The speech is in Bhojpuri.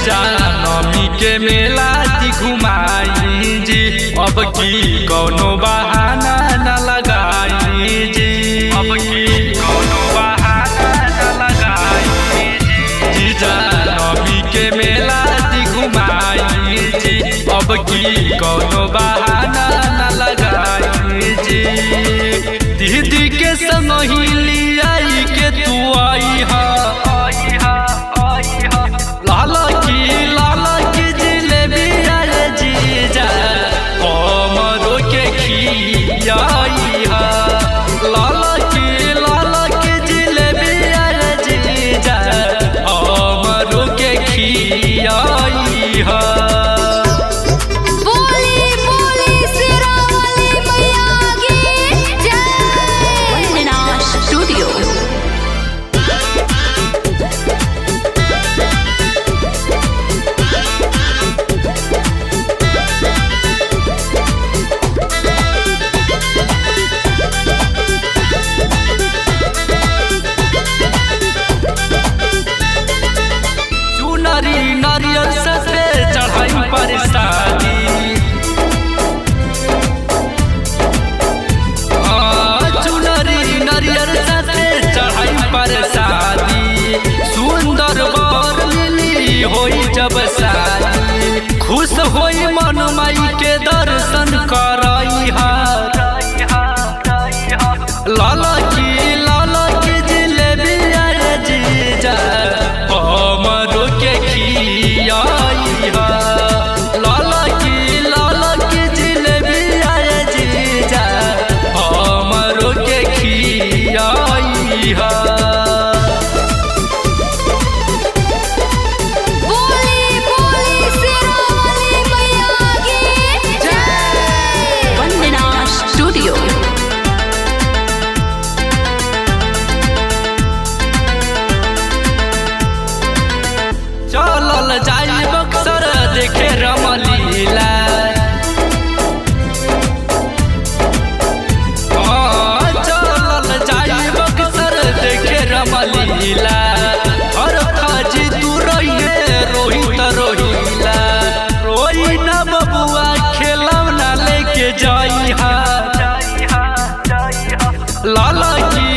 जीजा नमी के मेला घुमाई जी, अब की कौनो बहाना न लगाई जी, अब की कौनो बहाना न लगाई जी। जीजा नमी के मेला घुमाई जी, अब की कौनो बहाना न लगाई जी। दीदी के संग ही लियाई के तू आई हा, लाला की जिलेबी आए जीजा हमरो के खियाई हा। लाला की जिलेबी आए जीजा हमरो के खियाई हा। नारियल से चढ़ाई पर शादी, चुनरी नारियल से चढ़ाई पर शादी। सुंदर बर मिली होई जब शादी, खुश होई मन माई के दर्शन करई हा। लाला की जिलेबी आए जीजा हमरो के खियाई हा। लाला की जिलेबी आए जीजा हमरो के खियाई हा। चलल जाई बक्सर देखे रमलीला, चलल जाई बक्सर देखे रमलीला। हर खाजी तू रहिए रोहित रोहिला, रोई न बबुआ खेलौना लेके जाई हा। लाला की